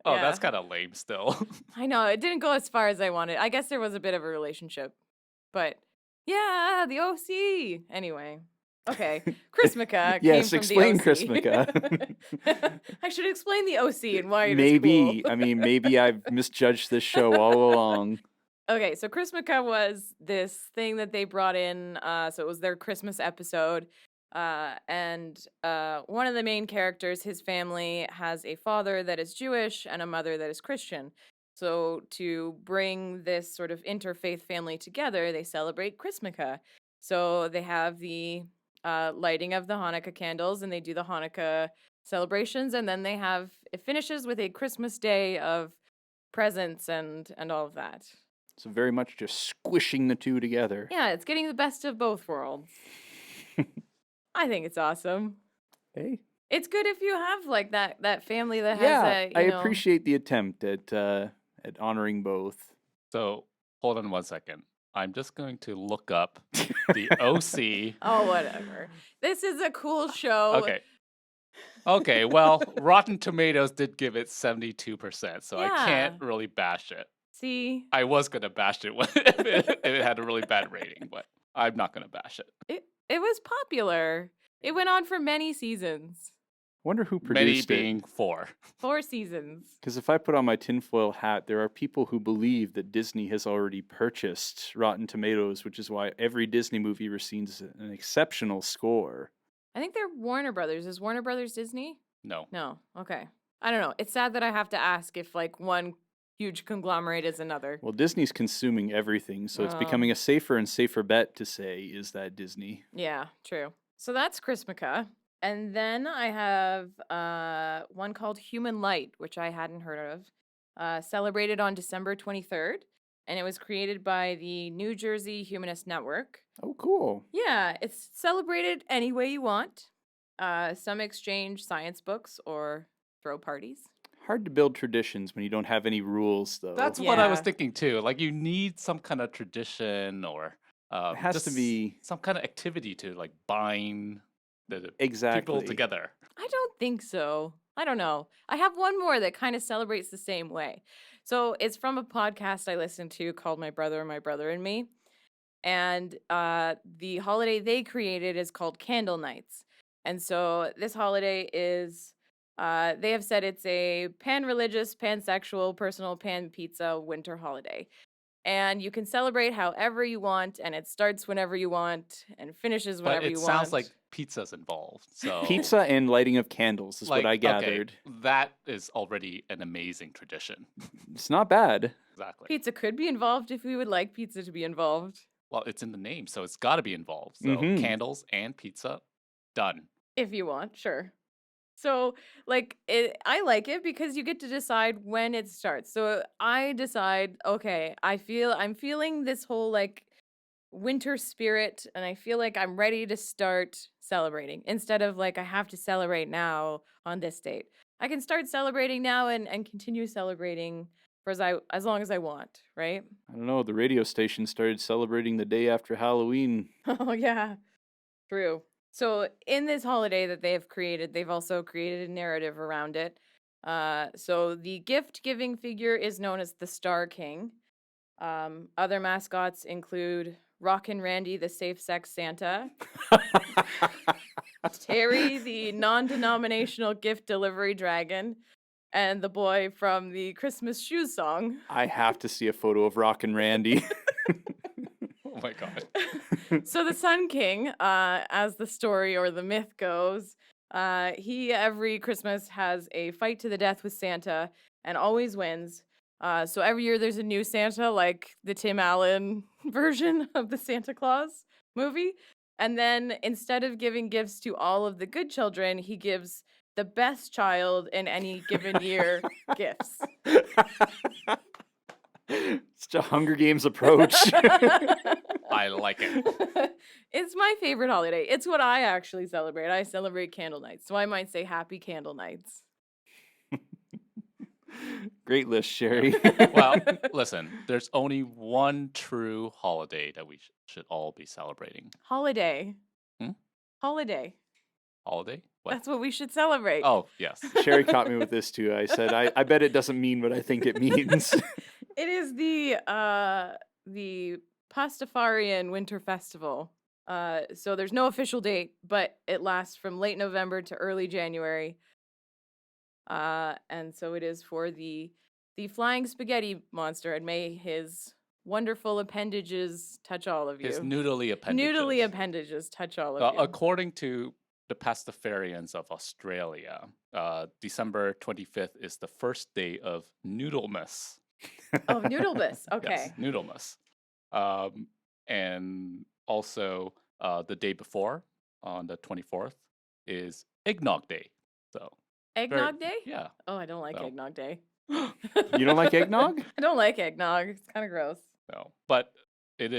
Oh, Yeah. that's kind of lame still. I know, it didn't go as far as I wanted. I guess there was a bit of a relationship. But yeah, the OC. Anyway. Okay. Chrismica Yes, came from explain the OC. Chrismica. I should explain the OC and why it is Maybe, cool. I mean, maybe I've misjudged this show all along. Okay, so Chrismica was this thing that they brought in. So it was their Christmas episode. And one of the main characters, his family, has a father that is Jewish and a mother that is Christian. So to bring this sort of interfaith family together, they celebrate Chrismica. So they have the lighting of the Hanukkah candles, and they do the Hanukkah celebrations, and then it finishes with a Christmas day of presents and all of that. So very much just squishing the two together. Yeah, it's getting the best of both worlds. I think it's awesome. Hey, It's good if you have like that family that has yeah, I you know. appreciate the attempt at honoring both. So hold on one second. I'm just going to look up the OC. Oh, whatever. This is a cool show. Okay. Okay, well, Rotten Tomatoes did give it 72%, so I can't Yeah. really bash it. See, I was going to bash it if it had a really bad rating, but I'm not going to bash it. it was popular. It went on for many seasons. Wonder who Many produced it. being 4. 4 seasons. Because if I put on my tinfoil hat, there are people who believe that Disney has already purchased Rotten Tomatoes, which is why every Disney movie receives an exceptional score. I think they're Warner Brothers. Is Warner Brothers Disney? No. No. Okay. I don't know. It's sad that I have to ask if like one huge conglomerate is another. Well, Disney's consuming everything, so it's becoming a safer and safer bet to say, is that Disney? Yeah, true. So that's Chrismica. And then I have one called Human Light, which I hadn't heard of, celebrated on December 23rd. And it was created by the New Jersey Humanist Network. Oh, cool. Yeah, it's celebrated any way you want. Some exchange science books or throw parties. Hard to build traditions when you don't have any rules, though. That's what I was Yeah. thinking too. Like you need some kind of tradition or It has to just be- some kind of activity to like bind the Exactly. people together. I don't think so. I don't know. I have one more that kind of celebrates the same way. So it's from a podcast I listened to called My Brother and Me. And the holiday they created is called Candle Nights. And so this holiday is, they have said it's a pan-religious, pansexual, personal pan-pizza winter holiday. And you can celebrate however you want, and it starts whenever you want and finishes But whenever it you want. sounds like pizza's involved. So Pizza and lighting of candles is what I okay, gathered. that is already an amazing tradition. It's not bad. Exactly. Pizza could be involved if we would like pizza to be involved. Well, it's in the name, so it's got to be involved. So Mhm. candles and pizza, done. If you want, sure. So, like, I like it because you get to decide when it starts. So I decide, okay, I'm feeling this whole like winter spirit, and I feel like I'm ready to start celebrating instead of like I have to celebrate now on this date. I can start celebrating now and continue celebrating for as long as I want, right? I don't know. The radio station started celebrating the day after Halloween. Oh yeah, true. So in this holiday that they've created, they've also created a narrative around it. So the gift giving figure is known as the Star King. Other mascots include Rockin' Randy, the safe sex Santa, Terry, the non-denominational gift delivery dragon, and the boy from the Christmas shoes song. I have to see a photo of Rockin' Randy. Oh my god. So the Sun King, as the story or the myth goes, he every Christmas has a fight to the death with Santa and always wins. So every year there's a new Santa, like the Tim Allen version of the Santa Claus movie. And then instead of giving gifts to all of the good children, he gives the best child in any given year gifts. It's a Hunger Games approach. I like it. It's my favorite holiday. It's what I actually celebrate. I celebrate candle nights. So I might say happy candle nights. Great list, Sherry. Well, listen, there's only one true holiday that we should all be celebrating. Holiday. Hmm? Holiday. Holiday? What? That's what we should celebrate. Oh, yes. Sherry caught me with this too. I said, I bet it doesn't mean what I think it means. It is the Pastafarian Winter Festival. So there's no official date, but it lasts from late November to early January. And so it is for the flying spaghetti monster, and may his wonderful appendages touch all of you. His noodly appendages. Noodly appendages touch all of you. According to the Pastafarians of Australia, December 25th is the first day of Noodlemas. Oh, Noodlemas. Okay. Yes, Noodlemas. And also the day before, on the 24th, is Eggnog Day. So Eggnog Day? yeah. Oh, I don't like So. Eggnog Day. You don't like eggnog? I don't like eggnog. It's kind of gross. No, but it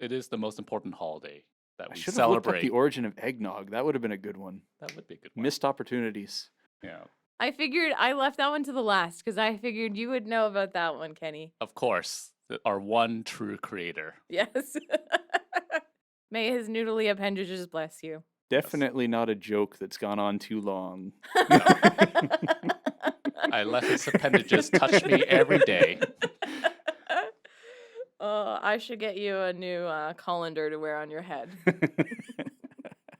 is the most important holiday that I we should have looked up celebrate. the origin of eggnog. That would have been a good one. That would be a good one. Missed opportunities. Yeah, I figured I left that one to the last because I figured you would know about that one, Kenny. of course, our one true creator. Yes. May his noodly appendages bless you. Definitely not a joke that's gone on too long. I let his appendages touch me every day. I should get you a new colander to wear on your head.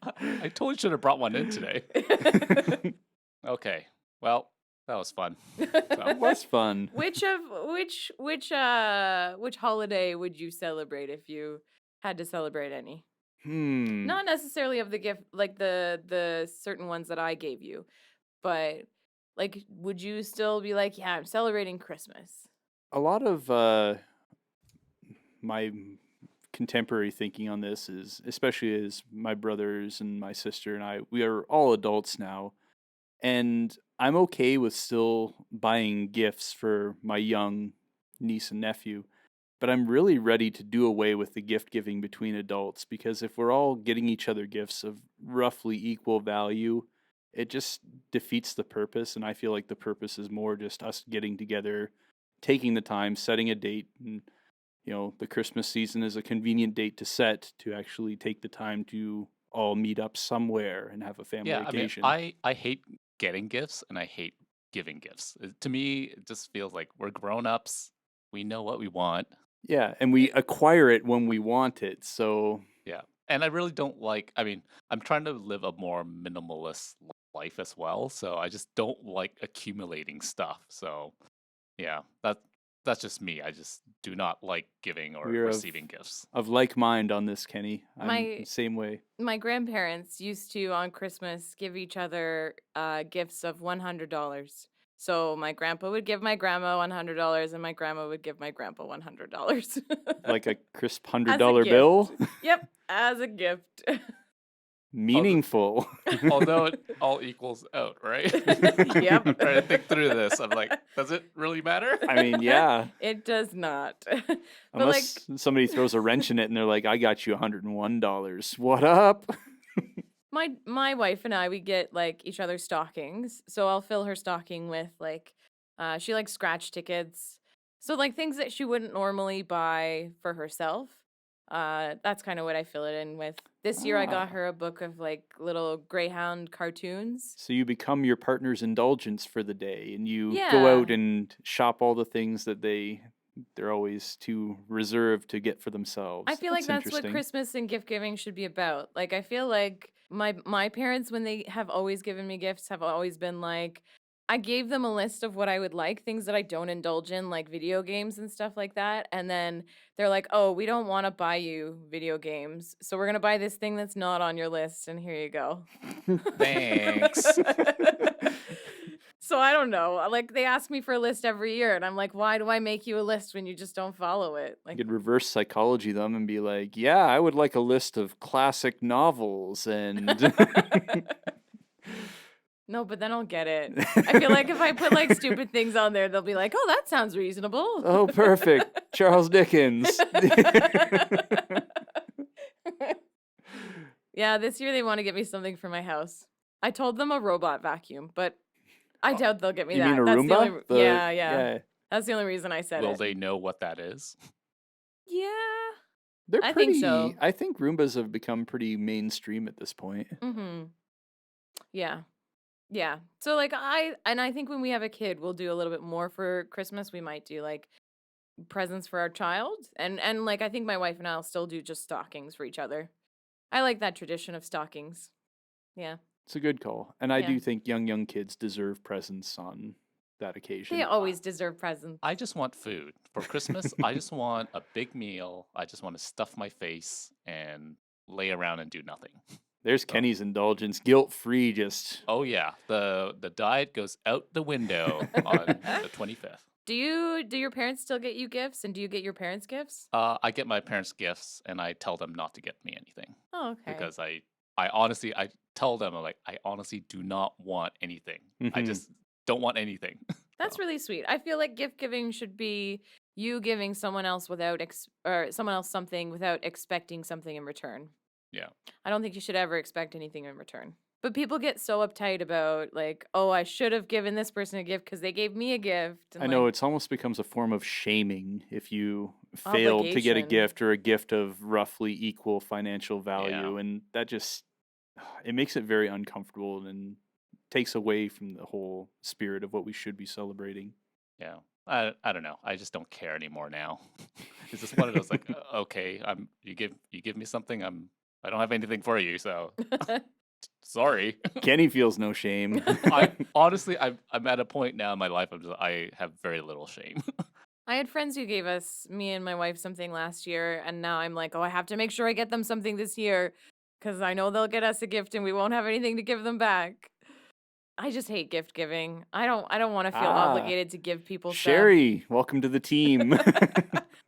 I totally should have brought one in today. Okay, well, that was fun. That was fun. Which holiday would you celebrate if you had to celebrate any? Not necessarily of the gift, like the certain ones that I gave you, but like, would you still be like, yeah, I'm celebrating Christmas? A lot of my contemporary thinking on this is, especially as my brothers and my sister and I, we are all adults now, and I'm okay with still buying gifts for my young niece and nephew, but I'm really ready to do away with the gift giving between adults, because if we're all getting each other gifts of roughly equal value, it just defeats the purpose, and I feel like the purpose is more just us getting together, taking the time, setting a date, and the Christmas season is a convenient date to set to actually take the time to all meet up somewhere and have a family occasion. I hate getting gifts and I hate giving gifts. To me, it just feels like we're grown-ups. We know what we want. Yeah, and we acquire it when we want it, so... Yeah, and I really don't like... I mean, I'm trying to live a more minimalist life as well, so I just don't like accumulating stuff. So, yeah, that's just me. I just do not like giving or We're receiving gifts. Of like mind on this, Kenny. I'm My- the same way. My grandparents used to, on Christmas, give each other gifts of $100. So my grandpa would give my grandma $100, and my grandma would give my grandpa $100. Like a crisp As a $100 gift. bill. Yep, as a gift. Meaningful. Although it all equals out, right? Yep. I'm trying to think through this. I'm like, does it really matter? I mean, yeah. It does not. But like, Unless somebody throws a wrench in it and they're like, I got you $101. What up? my wife and I, we get like each other stockings. So I'll fill her stocking with like she likes scratch tickets. So like things that she wouldn't normally buy for herself. That's kind of what I fill it in with. This year I got Ah. her a book of like little Greyhound cartoons. So you become your partner's indulgence for the day and you go Yeah. out and shop all the things that they're always too reserved to get for themselves. I feel like that's what interesting. Christmas and gift giving should be about. Like I feel like my parents, when they have always given me gifts, have always been like, I gave them a list of what I would like, things that I don't indulge in, like video games and stuff like that. And then they're like, oh, we don't want to buy you video games. So we're going to buy this thing that's not on your list. And here you go. Thanks. So I don't know. Like they ask me for a list every year. And I'm like, why do I make you a list when you just don't follow it? You Like, could reverse psychology them and be like, yeah, I would like a list of classic novels and no, but then I'll get it. I feel like if I put like stupid things on there, they'll be like, oh, that sounds reasonable. oh, perfect. Charles Dickens. Yeah, this year they want to get me something for my house. I told them a robot vacuum, but I doubt they'll get me You that. mean a That's the Roomba? only, yeah. That's the only reason I said Will it. they know what that is? Yeah. They're I pretty, think so. I think Roombas have become pretty mainstream at this point. Mm-hmm. Yeah. Yeah. So like I think when we have a kid, we'll do a little bit more for Christmas. We might do like presents for our child. And like I think my wife and I'll still do just stockings for each other. I like that tradition of stockings. Yeah. It's a good call. And I Yeah. do think young kids deserve presents on that occasion. They always deserve presents. I just want food. For Christmas, I just want a big meal. I just want to stuff my face and lay around and do nothing. There's Kenny's indulgence, guilt-free, just Oh yeah, the diet goes out the window on the 25th. Do your parents still get you gifts, and do you get your parents gifts? I get my parents gifts and I tell them not to get me anything Oh, okay. because I honestly I tell them like I honestly do not want anything. I Mhm. just don't want anything. That's So, really sweet. I feel like gift giving should be you giving someone else or someone else something without expecting something in return. yeah. I don't think you should ever expect anything in return. But people get so uptight about like, oh, I should have given this person a gift because they gave me a gift. And I know like, it's almost becomes a form of shaming if you failed to get a Obligation. gift or a gift of roughly equal financial value, Yeah. and that just it makes it very uncomfortable and takes away from the whole spirit of what we should be celebrating. Yeah. I don't know. I just don't care anymore now. It's just one of those like okay, you give me something, I don't have anything for you, so sorry. Kenny feels no shame. I honestly I'm at a point now in my life I have very little shame. I had friends who gave me and my wife something last year, and now I'm like, oh, I have to make sure I get them something this year because I know they'll get us a gift and we won't have anything to give them back. I just hate gift giving. I don't want to feel obligated to give people stuff. Sherry, welcome to the team.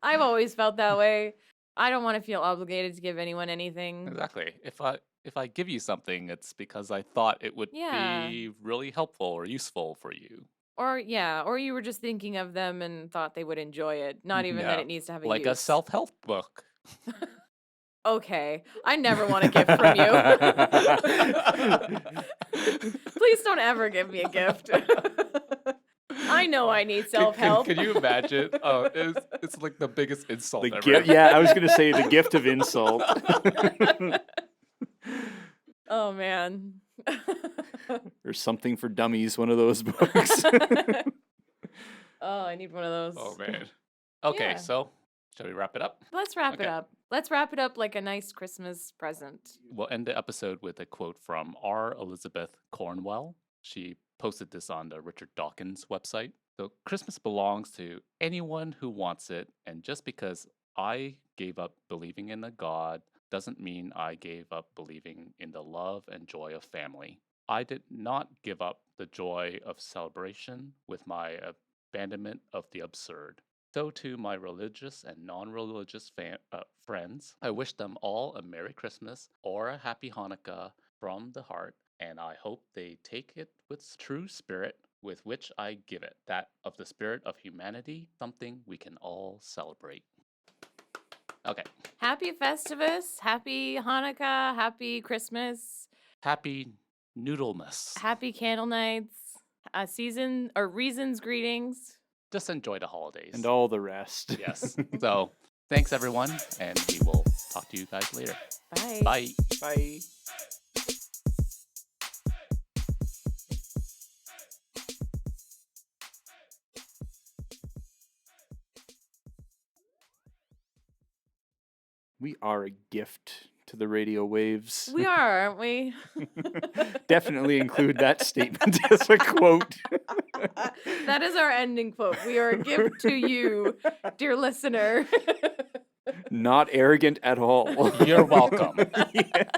I've always felt that way. I don't want to feel obligated to give anyone anything. Exactly. If I give you something, it's because I thought it would Yeah. be really helpful or useful for you. Or you were just thinking of them and thought they would enjoy it. Not even that Yeah. it needs to have a Like use. a self-help book. Okay. I never want a gift from you. Please don't ever give me a gift. I know I need self-help. Can you imagine? Oh, it's like the biggest insult The ever. yeah, I was gonna say the gift of insult. Oh man. Or something for dummies, one of those books. Oh, I need one of those. Oh man. Okay, Yeah. so shall we wrap it up? Let's wrap it Okay. up. Let's wrap it up like a nice Christmas present. We'll end the episode with a quote from R. Elizabeth Cornwell. She posted this on the Richard Dawkins website. So Christmas belongs to anyone who wants it, and just because I gave up believing in a God doesn't mean I gave up believing in the love and joy of family. I did not give up the joy of celebration with my abandonment of the absurd. So to my religious and non-religious friends, I wish them all a Merry Christmas or a Happy Hanukkah from the heart, and I hope they take it with true spirit with which I give it, that of the spirit of humanity, something we can all celebrate. Okay. Happy Festivus, happy Hanukkah, happy Christmas, Happy Noodlemas. happy candle nights, season or reasons greetings. Just enjoy the holidays. And all the rest. Yes. So thanks everyone, and we will talk to you guys later. Bye. Bye. Bye. We are a gift to the radio waves. We are, aren't we? Definitely include that statement as a quote. That is our ending quote. We are a gift to you, dear listener. Not arrogant at all. You're welcome. Yeah.